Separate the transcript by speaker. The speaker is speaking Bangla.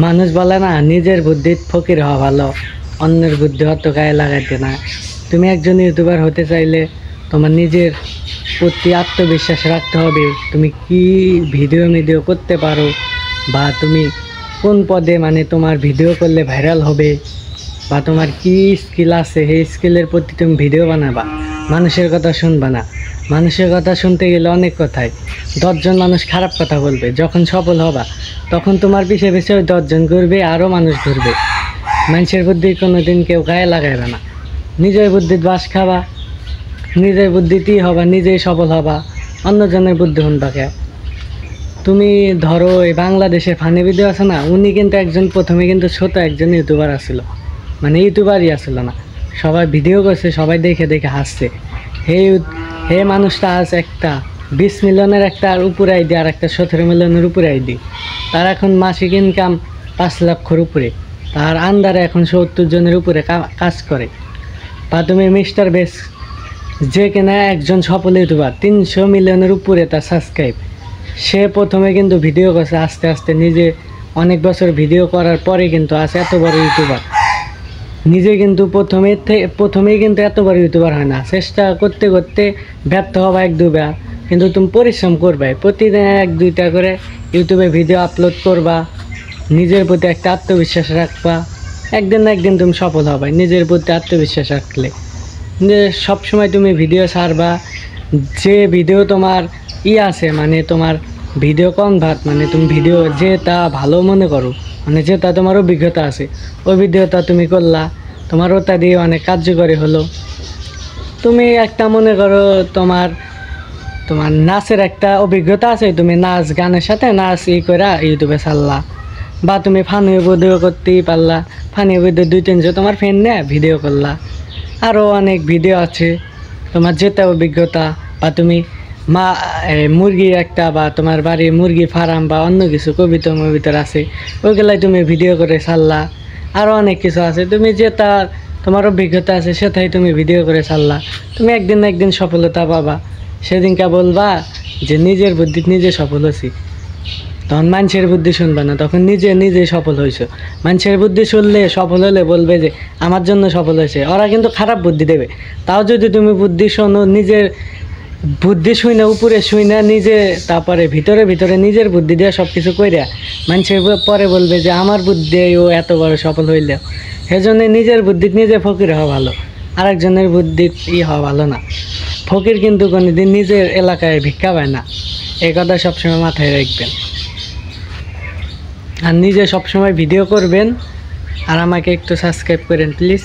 Speaker 1: মানুষ বলে না নিজের বুদ্ধি ফকির হওয়া ভালো, অন্যের বুদ্ধি অত গায়ে লাগাইতে না। তুমি একজন ইউটিউবার হতে চাইলে তোমার নিজের প্রতি আত্মবিশ্বাস রাখতে হবে। তুমি কি ভিডিও করতে পারো, বা তুমি কোন পদে মানে তোমার ভিডিও করলে ভাইরাল হবে, বা তোমার কি স্কিল আছে, সেই স্কিলের প্রতি তুমি ভিডিও বানাবা। মানুষের কথা শুনবা না। মানুষের কথা শুনতে গেলে অনেক কথাই, 10জন মানুষ খারাপ কথা বলবে। যখন সফল হবা তখন তোমার পিছে পিছে ওই 10জন ঘুরবে, আরও মানুষ ঘুরবে। মানুষের বুদ্ধি কোনো দিন কেউ গায়ে লাগাইবে না। নিজের বুদ্ধির বাস খাবা, নিজের বুদ্ধিতেই হবা, নিজেই সফল হবা। অন্যজনের বুদ্ধি শুনবা কে? তুমি ধরো এই বাংলাদেশের ফানি ভিডিও আছে না, উনি কিন্তু একজন প্রথমে কিন্তু ছোট একজন ইউটিউবার আসছিল, মানে ইউটিউবারই আসছিল না, সবাই ভিডিও করছে, সবাই দেখে দেখে হাসছে। হে হে মানুষটা আজ একটা 20 মিলিয়নের একটা উপরে আইডি, আর একটা 17 মিলিয়নের উপরে আইডি। তার এখন মাসিক ইনকাম 5 লক্ষর উপরে। তার আন্ডারে এখন 70 জনের উপরে কাজ করে। বা তুমি মিস্টার বেস, যে কিনা একজন সফল ইউটিউবার, 300 মিলিয়নের উপরে তার সাবস্ক্রাইব। সে প্রথমে কিন্তু ভিডিও করছে, আস্তে আস্তে নিজে অনেক বছর ভিডিও করার পরে কিন্তু আজ এত বড় ইউটিউবার। নিজে কিন্তু প্রথমেই কিন্তু এত বড় ইউটিউবার হয় না, চেষ্টা করতে করতে ব্যর্থ হবা 1-2বার। কিন্তু তুমি পরিশ্রম করবে, প্রতিদিন 1-2টা করে ইউটিউবে ভিডিও আপলোড করবা, নিজের প্রতি একটা আত্মবিশ্বাস রাখবা। একদিন না একদিন তুমি সফল হবে নিজের প্রতি আত্মবিশ্বাস রাখলে। যে সবসময় তুমি ভিডিও ছাড়বা, যে ভিডিও তোমার আছে, মানে তোমার ভিডিও কনভার্ট, মানে তুমি ভিডিও যেটা ভালো মনে করো, মানে যেটা তোমার অভিজ্ঞতা আছে, ওই ভিডিওটা তুমি করলা, তোমার ওটা দিয়ে অনেক কার্যকরী হলো। তুমি একটা মনে করো তোমার তোমার নাচের একটা অভিজ্ঞতা আছে, তুমি নাচ গানের সাথে নাচ করে ইউটিউবে ছাড়লা, বা তুমি ফানি ভিডিও করতেই পারলা, ফানি ভিডিও 2-3 তোমার ফ্রেন্ড নিয়ে ভিডিও করলা। আরও অনেক ভিডিও আছে তোমার যেটা অভিজ্ঞতা, বা তুমি মুরগি একটা, বা তোমার বাড়ির মুরগি ফার্ম, বা অন্য কিছু কবিতা মবিতার আছে, ওইগুলাই তুমি ভিডিও করে ছাড়লা। আরও অনেক কিছু আছে, তুমি যেটা তোমার অভিজ্ঞতা আছে সেটাই তুমি ভিডিও করে ছাড়লা। তুমি একদিন না একদিন সফলতা পাবা। সেদিনকে বলবা যে নিজের বুদ্ধি নিজে সফল হয়েছি। তখন মানুষের বুদ্ধি শুনবে না, তখন নিজে সফল হয়েছে। মানুষের বুদ্ধি শুনলে, সফল হলে বলবে যে আমার জন্য সফল হয়েছে। ওরা কিন্তু খারাপ বুদ্ধি দেবে। তাও যদি তুমি বুদ্ধি শোনো, নিজের বুদ্ধি শুনে, উপরে শুনে নিজে, তারপরে ভিতরে ভিতরে নিজের বুদ্ধি দিয়ে সব কিছু কইরা মানুষের পরে বলবে যে আমার বুদ্ধি ও এত বড় সফল হইল। সেজন্য নিজের বুদ্ধি নিজে ফকির হওয়া ভালো, আরেকজনের বুদ্ধি হওয়া ভালো না। ফকির কিন্তু কোনোদিন নিজের এলাকায় ভিক্ষা পায় না, এই কথা সবসময় মাথায় রাখবেন। আর নিজে সবসময় ভিডিও করবেন। আর আমাকে একটু সাবস্ক্রাইব করেন প্লিজ।